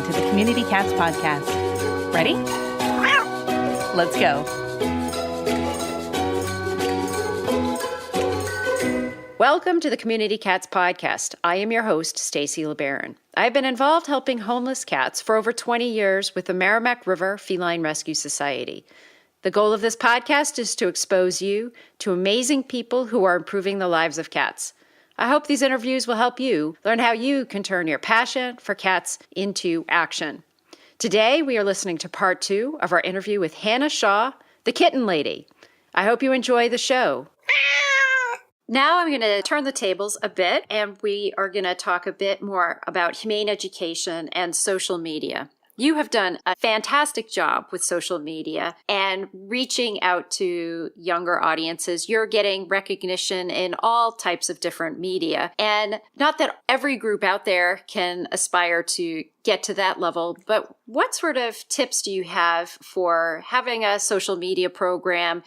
to the Community Cats Podcast. Ready? Let's go. Welcome to the Community Cats Podcast. I am your host, Stacy LeBaron. I've been involved helping homeless cats for over 20 years with the Merrimack River Feline Rescue Society. The goal of this podcast is to expose you to amazing people who are improving the lives of cats. I hope these interviews will help you learn how you can turn your passion for cats into action. Today, we are listening to part 2 of our interview with Hannah Shaw, the Kitten Lady. I hope you enjoy the show. Now I'm going to turn the tables a bit, and we are going to talk a bit more about humane education and social media. You have done a fantastic job with social media and reaching out to younger audiences. You're getting recognition in all types of different media. And not that every group out there can aspire to get to that level, but what sort of tips do you have for having a social media program,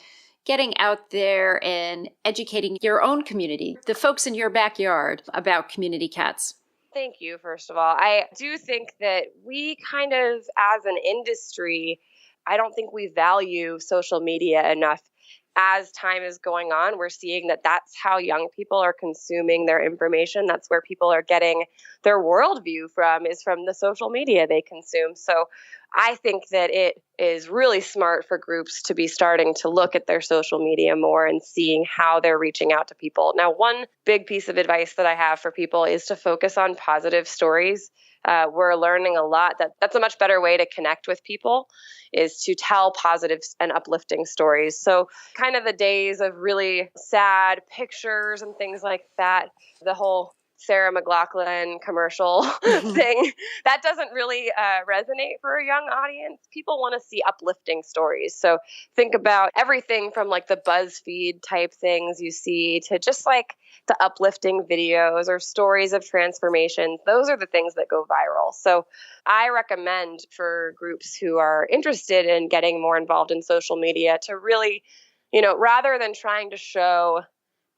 getting out there and educating your own community, the folks in your backyard, about community cats? Thank you, first of all. I do think that we kind of, as an industry, I don't think we value social media enough. As time is going on, we're seeing that that's how young people are consuming their information. That's where people are getting their worldview from, is from the social media they consume. So I think that it is really smart for groups to be starting to look at their social media more and seeing how they're reaching out to people. Now, one big piece of advice that I have for people is to focus on positive stories. We're learning a lot that's a much better way to connect with people, is to tell positive and uplifting stories. So kind of the days of really sad pictures and things like that, the whole Sarah McLachlan commercial thing, that doesn't really resonate for a young audience. People want to see uplifting stories. So think about everything from like the BuzzFeed type things you see to just like the uplifting videos or stories of transformation. Those are the things that go viral. So I recommend for groups who are interested in getting more involved in social media to really, rather than trying to show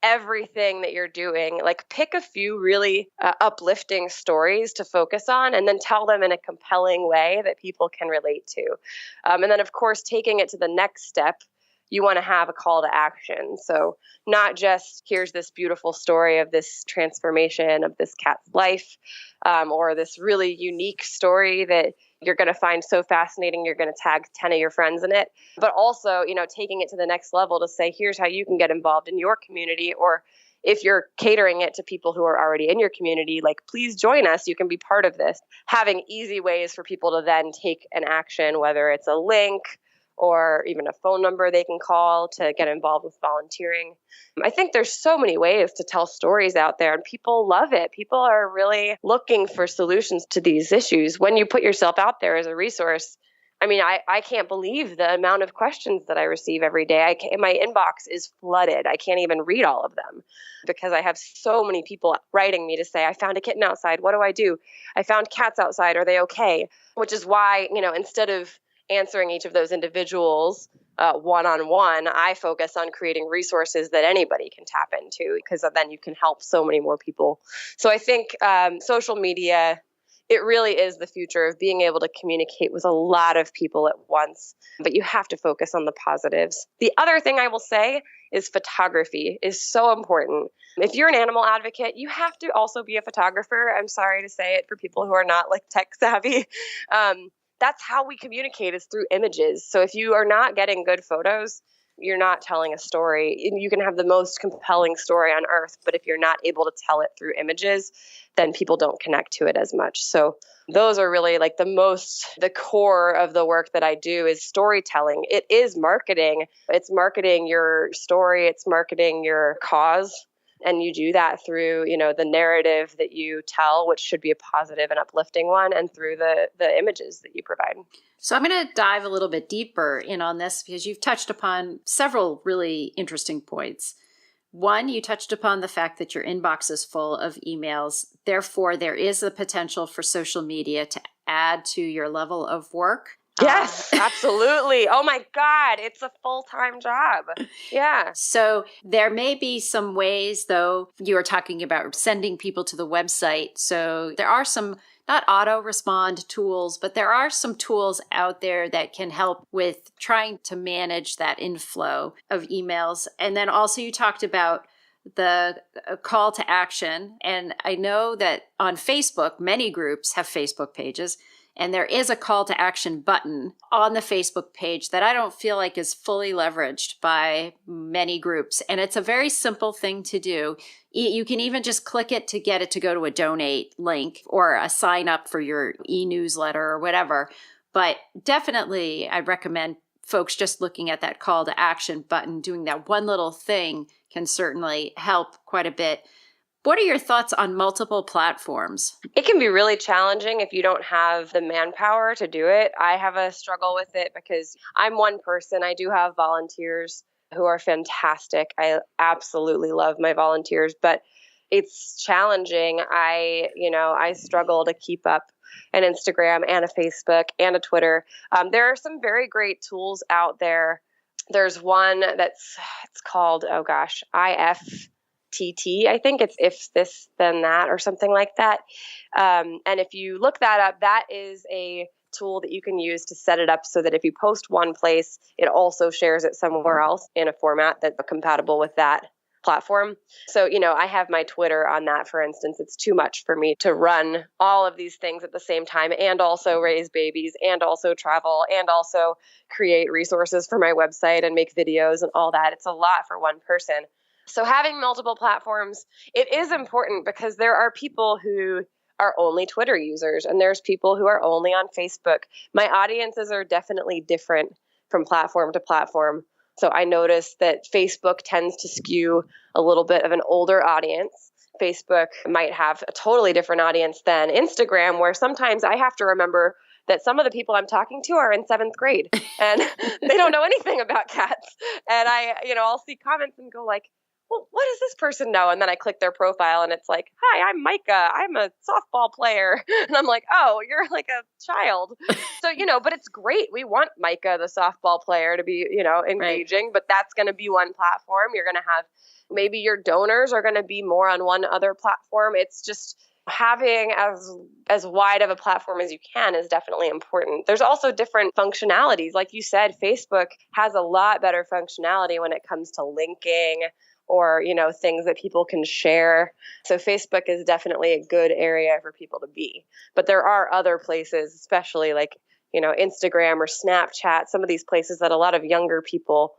everything that you're doing, like pick a few really uplifting stories to focus on and then tell them in a compelling way that people can relate to. And then, of course, taking it to the next step, you want to have a call to action. So not just here's this beautiful story of this transformation of this cat's life, or this really unique story that you're going to find so fascinating, you're going to tag 10 of your friends in it, but also, taking it to the next level to say, here's how you can get involved in your community. Or if you're catering it to people who are already in your community, like, please join us. You can be part of this. Having easy ways for people to then take an action, whether it's a link or even a phone number they can call to get involved with volunteering. I think there's so many ways to tell stories out there, and people love it. People are really looking for solutions to these issues. When you put yourself out there as a resource, I can't believe the amount of questions that I receive every day. My inbox is flooded. I can't even read all of them because I have so many people writing me to say, I found a kitten outside. What do I do? I found cats outside. Are they okay? Which is why, instead of answering each of those individuals one-on-one, I focus on creating resources that anybody can tap into, because then you can help so many more people. So I think social media, it really is the future of being able to communicate with a lot of people at once, but you have to focus on the positives. The other thing I will say is photography is so important. If you're an animal advocate, you have to also be a photographer. I'm sorry to say it for people who are not like tech savvy. That's how we communicate, is through images. So if you are not getting good photos, you're not telling a story. You can have the most compelling story on earth, but if you're not able to tell it through images, then people don't connect to it as much. So those are really like the core of the work that I do is storytelling. It is marketing. It's marketing your story. It's marketing your cause. And you do that through, the narrative that you tell, which should be a positive and uplifting one, and through the images that you provide. So I'm going to dive a little bit deeper in on this because you've touched upon several really interesting points. One, you touched upon the fact that your inbox is full of emails. Therefore, there is the potential for social media to add to your level of work. Yes, absolutely. Oh my God, it's a full-time job. Yeah. So there may be some ways, though, you were talking about sending people to the website. So there are some, not auto respond tools, but there are some tools out there that can help with trying to manage that inflow of emails. And then also you talked about the call to action. And I know that on Facebook, many groups have Facebook pages. And there is a call to action button on the Facebook page that I don't feel like is fully leveraged by many groups. And it's a very simple thing to do. You can even just click it to get it to go to a donate link or a sign up for your e-newsletter or whatever. But definitely, I recommend folks just looking at that call to action button, doing that one little thing can certainly help quite a bit. What are your thoughts on multiple platforms? It can be really challenging if you don't have the manpower to do it. I have a struggle with it because I'm one person. I do have volunteers who are fantastic. I absolutely love my volunteers, but it's challenging. I struggle to keep up an Instagram and a Facebook and a Twitter. There are some very great tools out there. There's one it's called, IFTT. I think it's if this, then that, or something like that. And if you look that up, that is a tool that you can use to set it up so that if you post one place, it also shares it somewhere else in a format that's compatible with that platform. So, I have my Twitter on that, for instance. It's too much for me to run all of these things at the same time and also raise babies and also travel and also create resources for my website and make videos and all that. It's a lot for one person. So having multiple platforms, it is important because there are people who are only Twitter users and there's people who are only on Facebook. My audiences are definitely different from platform to platform. So I noticed that Facebook tends to skew a little bit of an older audience. Facebook might have a totally different audience than Instagram, where sometimes I have to remember that some of the people I'm talking to are in 7th grade and they don't know anything about cats. And I'll see comments and go like, well, what does this person know? And then I click their profile and it's like, hi, I'm Micah. I'm a softball player. And I'm like, oh, you're like a child. So, but it's great. We want Micah, the softball player, to be, engaging, Right. But that's going to be one platform. You're going to have maybe your donors are going to be more on one other platform. It's just having as wide of a platform as you can is definitely important. There's also different functionalities. Like you said, Facebook has a lot better functionality when it comes to linking or, things that people can share. So Facebook is definitely a good area for people to be. But there are other places, especially like, Instagram or Snapchat, some of these places that a lot of younger people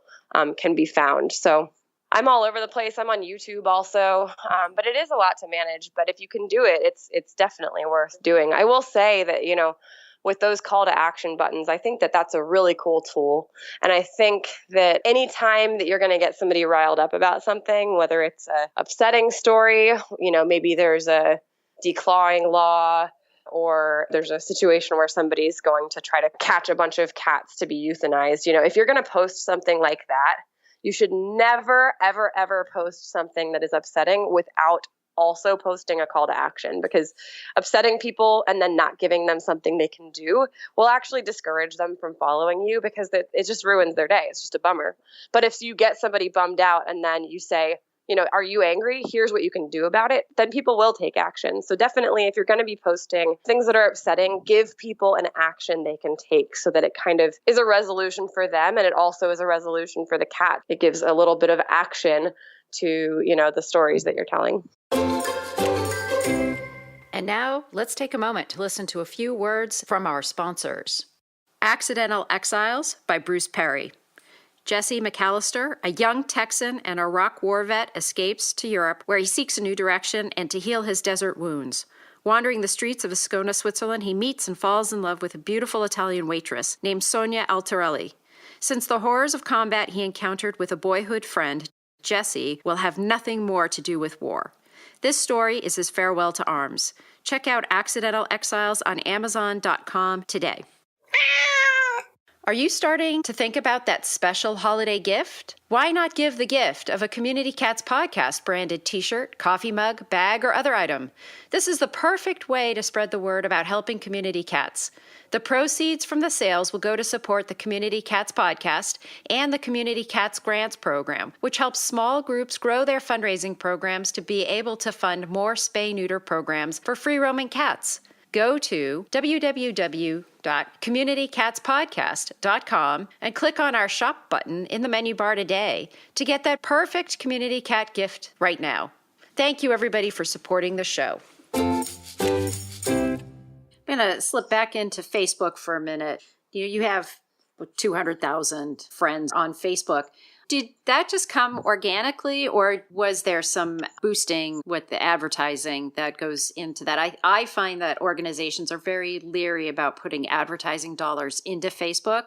can be found. So I'm all over the place. I'm on YouTube also, but it is a lot to manage. But if you can do it, it's definitely worth doing. I will say that, with those call to action buttons, I think that that's a really cool tool. And I think that anytime that you're going to get somebody riled up about something, whether it's a upsetting story, maybe there's a declawing law, or there's a situation where somebody's going to try to catch a bunch of cats to be euthanized. If you're going to post something like that, you should never, ever, ever post something that is upsetting without also posting a call to action, because upsetting people and then not giving them something they can do will actually discourage them from following you, because it just ruins their day. It's just a bummer. But if you get somebody bummed out and then you say, are you angry? Here's what you can do about it. Then people will take action. So definitely, if you're going to be posting things that are upsetting, give people an action they can take so that it kind of is a resolution for them. And it also is a resolution for the cat. It gives a little bit of action to, the stories that you're telling. And now let's take a moment to listen to a few words from our sponsors. Accidental Exiles by Bruce Perry. Jesse McAllister, a young Texan and Iraq war vet, escapes to Europe, where he seeks a new direction and to heal his desert wounds. Wandering the streets of Ascona, Switzerland, he meets and falls in love with a beautiful Italian waitress named Sonia Altarelli. Since the horrors of combat he encountered with a boyhood friend, Jesse will have nothing more to do with war. This story is his farewell to arms. Check out Accidental Exiles on Amazon.com today. Are you starting to think about that special holiday gift? Why not give the gift of a Community Cats podcast branded t-shirt, coffee mug, bag, or other item? This is the perfect way to spread the word about helping community cats. The proceeds from the sales will go to support the Community Cats podcast and the Community Cats Grants program, which helps small groups grow their fundraising programs to be able to fund more spay-neuter programs for free-roaming cats. Go to www.communitycatspodcast.com and click on our shop button in the menu bar today to get that perfect community cat gift right now. Thank you, everybody, for supporting the show. I'm going to slip back into Facebook for a minute. You have 200,000 friends on Facebook. Did that just come organically, or was there some boosting with the advertising that goes into that? I find that organizations are very leery about putting advertising dollars into Facebook,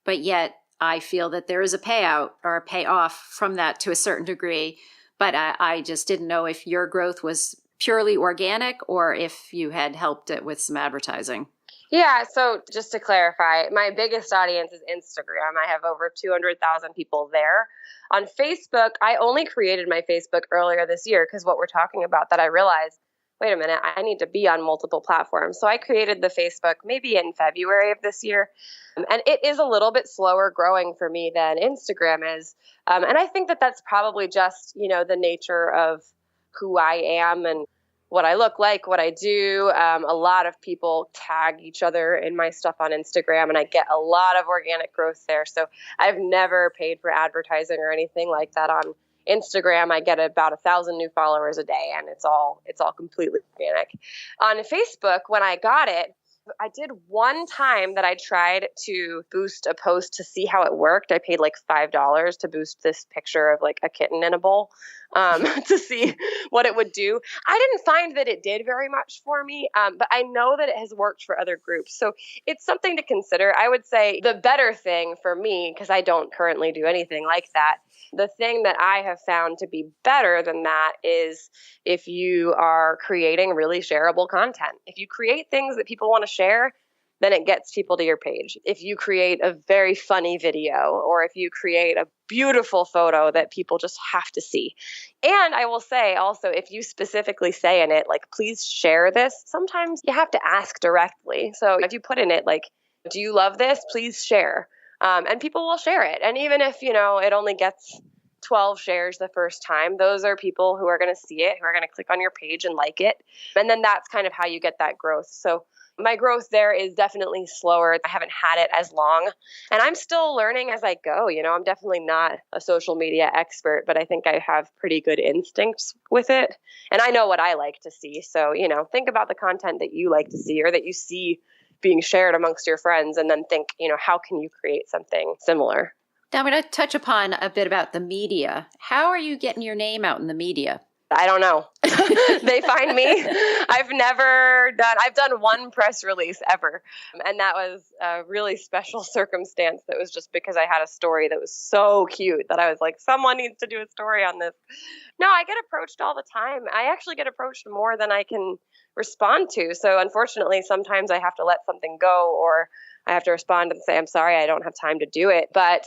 but yet I feel that there is a payout or a payoff from that to a certain degree. But I just didn't know if your growth was purely organic or if you had helped it with some advertising. Yeah, so just to clarify, my biggest audience is Instagram. I have over 200,000 people there. On Facebook, I only created my Facebook earlier this year because what we're talking about, that I realized, wait a minute, I need to be on multiple platforms. So I created the Facebook maybe in February of this year. And it is a little bit slower growing for me than Instagram is. And I think that that's probably just, the nature of who I am and what I look like, what I do. A lot of people tag each other in my stuff on Instagram, and I get a lot of organic growth there. So I've never paid for advertising or anything like that on Instagram. I get about 1,000 new followers a day, and it's all completely organic. On Facebook, when I got it, I did one time that I tried to boost a post to see how it worked. I paid like $5 to boost this picture of like a kitten in a bowl to see what it would do. I didn't find that it did very much for me, but I know that it has worked for other groups. So it's something to consider. I would say the better thing for me, because I don't currently do anything like that, the thing that I have found to be better than that is if you are creating really shareable content. If you create things that people want to share, then it gets people to your page. If you create a very funny video, or if you create a beautiful photo that people just have to see. And I will say also, if you specifically say in it, like, please share this, sometimes you have to ask directly. So if you put in it, like, do you love this? Please share. And people will share it. And even if, it only gets 12 shares the first time, those are people who are going to see it, who are going to click on your page and like it. And then that's kind of how you get that growth. So my growth there is definitely slower. I haven't had it as long, and I'm still learning as I go. I'm definitely not a social media expert, but I think I have pretty good instincts with it. And I know what I like to see. So, think about the content that you like to see or that you see being shared amongst your friends, and then think, how can you create something similar? Now I'm going to touch upon a bit about the media. How are you getting your name out in the media? I don't know. They find me. I've done one press release ever. And that was a really special circumstance that was just because I had a story that was so cute that I was like, someone needs to do a story on this. No, I get approached all the time. I actually get approached more than I can respond to. So unfortunately, sometimes I have to let something go, or I have to respond and say, I'm sorry, I don't have time to do it. But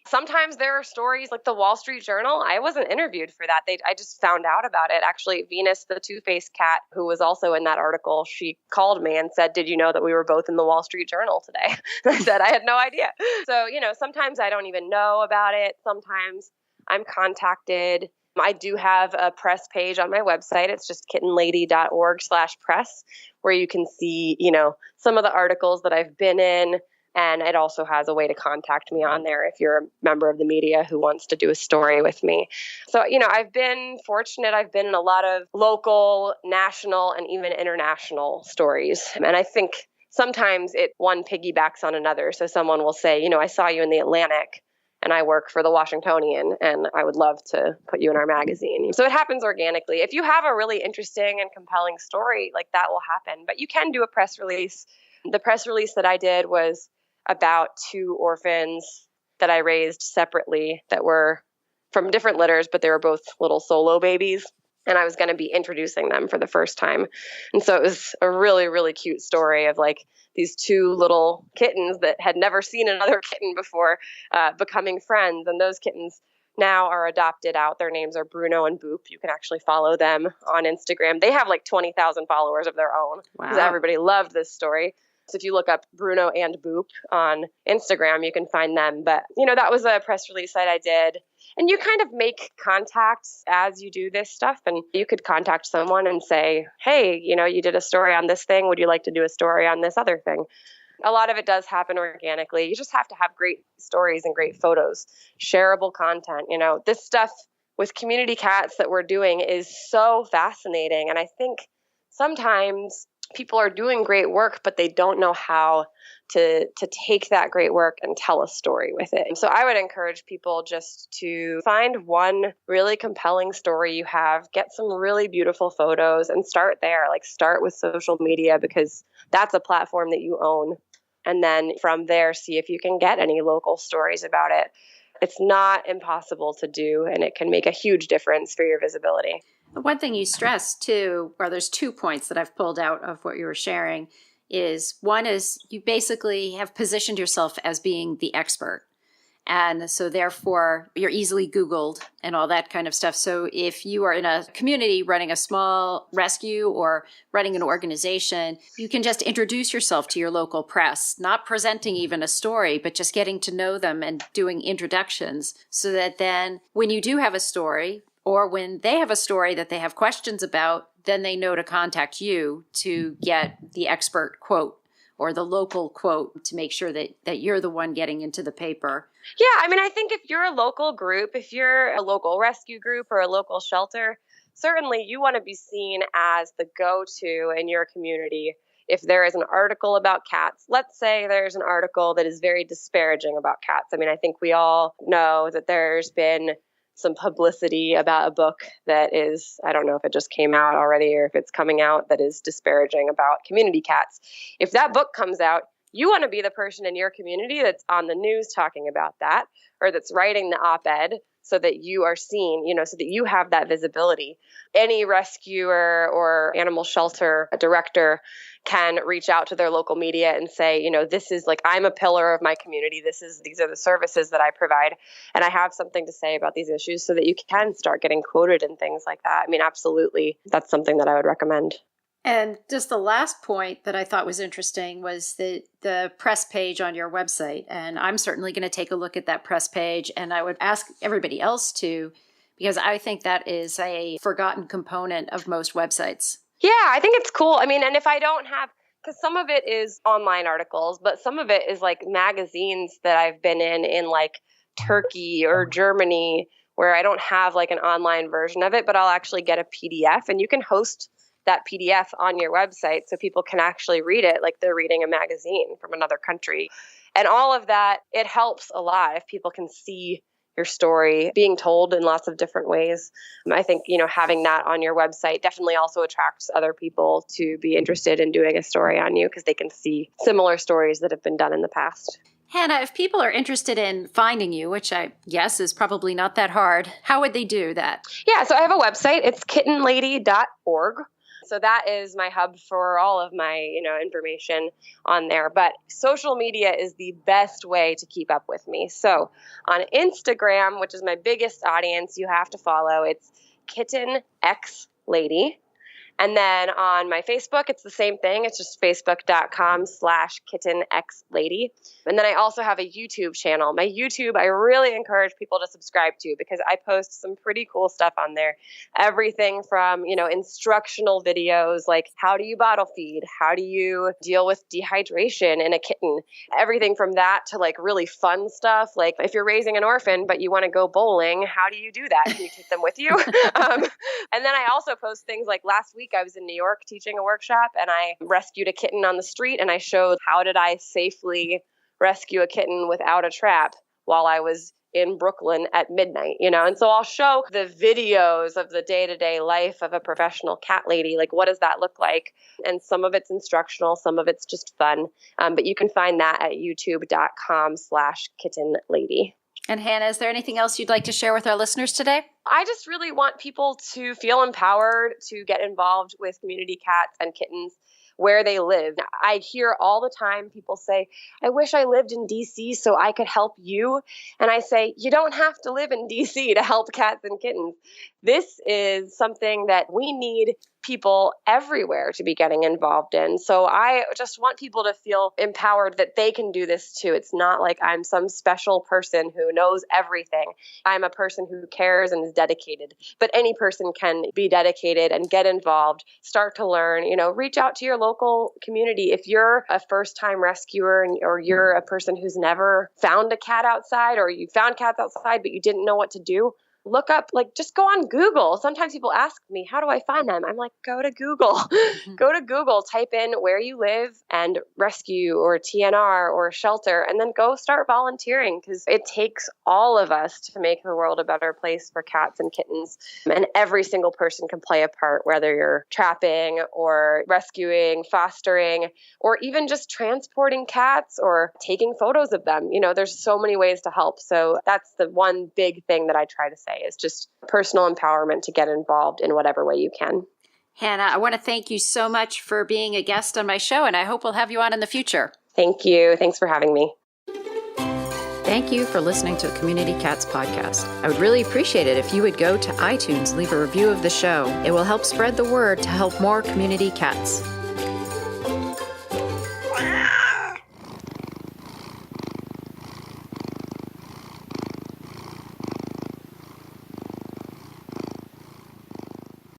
sometimes there are stories like the Wall Street Journal. I wasn't interviewed for that. I just found out about it. Actually, Venus, the two-faced cat, who was also in that article, she called me and said, did you know that we were both in the Wall Street Journal today? And I said, I had no idea. So, sometimes I don't even know about it. Sometimes I'm contacted. I do have a press page on my website. It's just kittenlady.org/press, where you can see, some of the articles that I've been in. And it also has a way to contact me on there if you're a member of the media who wants to do a story with me. So, I've been fortunate. I've been in a lot of local, national, and even international stories. And I think sometimes one piggybacks on another. So someone will say, I saw you in the Atlantic, and I work for the Washingtonian, and I would love to put you in our magazine. So it happens organically. If you have a really interesting and compelling story, like, that will happen. But you can do a press release. The press release that I did was about 2 orphans that I raised separately that were from different litters, but they were both little solo babies. and I was going to be introducing them for the first time. And so it was a really, really cute story of like these two little kittens that had never seen another kitten before becoming friends. And those kittens now are adopted out. Their names are Bruno and Boop. You can actually follow them on Instagram. They have like 20,000 followers of their own because everybody loved this story. So if you look up Bruno and Boop on Instagram, you can find them. But, that was a press release that I did. And you kind of make contacts as you do this stuff. And you could contact someone and say, hey, you did a story on this thing. Would you like to do a story on this other thing? A lot of it does happen organically. You just have to have great stories and great photos, shareable content. This stuff with community cats that we're doing is so fascinating. And I think sometimes people are doing great work, but they don't know how to take that great work and tell a story with it. So I would encourage people just to find one really compelling story you have, get some really beautiful photos and start there. Like start with social media because that's a platform that you own. And then from there, see if you can get any local stories about it. It's not impossible to do, and it can make a huge difference for your visibility. One thing you stressed too, or there's 2 points that I've pulled out of what you were sharing, is one is you basically have positioned yourself as being the expert. And so therefore you're easily Googled and all that kind of stuff. So if you are in a community running a small rescue or running an organization, you can just introduce yourself to your local press, not presenting even a story, but just getting to know them and doing introductions so that then when you do have a story or when they have a story that they have questions about, then they know to contact you to get the expert quote or the local quote to make sure that you're the one getting into the paper. Yeah, I think if you're a local group, if you're a local rescue group or a local shelter, certainly you want to be seen as the go-to in your community. If there is an article about cats, let's say there's an article that is very disparaging about cats. I think we all know that there's been some publicity about a book that is, I don't know if it just came out already or if it's coming out, that is disparaging about community cats. If that book comes out, you want to be the person in your community that's on the news talking about that, or that's writing the op-ed so that you are seen, so that you have that visibility. Any rescuer or animal shelter director can reach out to their local media and say, this is like, I'm a pillar of my community. These are the services that I provide. And I have something to say about these issues so that you can start getting quoted and things like that. Absolutely. That's something that I would recommend. And just the last point that I thought was interesting was the press page on your website. And I'm certainly going to take a look at that press page. And I would ask everybody else to, because I think that is a forgotten component of most websites. Yeah, I think it's cool. And if I don't have, because some of it is online articles, but some of it is like magazines that I've been in like Turkey or Germany, where I don't have like an online version of it, but I'll actually get a PDF and you can host that PDF on your website so people can actually read it like they're reading a magazine from another country. And all of that, it helps a lot if people can see your story being told in lots of different ways. I think, having that on your website definitely also attracts other people to be interested in doing a story on you because they can see similar stories that have been done in the past. Hannah, if people are interested in finding you, which I guess is probably not that hard, how would they do that? Yeah, so I have a website. It's kittenlady.org. So that is my hub for all of my, information on there. But social media is the best way to keep up with me. So on Instagram, which is my biggest audience, you have to follow. It's KittenXLady. And then on my Facebook, it's the same thing. It's just facebook.com/KittenXLady. And then I also have a YouTube channel. My YouTube, I really encourage people to subscribe to because I post some pretty cool stuff on there. Everything from, instructional videos like how do you bottle feed? How do you deal with dehydration in a kitten? Everything from that to like really fun stuff. Like if you're raising an orphan, but you want to go bowling, how do you do that? Can you take them with you? And then I also post things like last week I was in New York teaching a workshop and I rescued a kitten on the street and I showed how did I safely rescue a kitten without a trap while I was in Brooklyn at midnight, and so I'll show the videos of the day-to-day life of a professional cat lady. Like, what does that look like? And some of it's instructional, some of it's just fun. But you can find that at youtube.com/kittenlady. And Hannah, is there anything else you'd like to share with our listeners today? I just really want people to feel empowered to get involved with community cats and kittens where they live. I hear all the time people say, I wish I lived in DC so I could help you. And I say, you don't have to live in DC to help cats and kittens. This is something that we need people everywhere to be getting involved in. So I just want people to feel empowered that they can do this too. It's not like I'm some special person who knows everything. I'm a person who cares and is dedicated. But any person can be dedicated and get involved, start to learn, reach out to your local community. If you're a first-time rescuer or you're a person who's never found a cat outside, or you found cats outside but you didn't know what to do, look up, just go on Google. Sometimes people ask me, how do I find them? I'm like, go to Google. Go to Google, type in where you live and rescue or TNR or shelter, and then go start volunteering, because it takes all of us to make the world a better place for cats and kittens. And every single person can play a part, whether you're trapping or rescuing, fostering, or even just transporting cats or taking photos of them. There's so many ways to help. So that's the one big thing that I try to say, is just personal empowerment to get involved in whatever way you can. Hannah, I want to thank you so much for being a guest on my show, and I hope we'll have you on in the future. Thank you. Thanks for having me. Thank you for listening to the Community Cats podcast. I would really appreciate it if you would go to iTunes, leave a review of the show. It will help spread the word to help more community cats.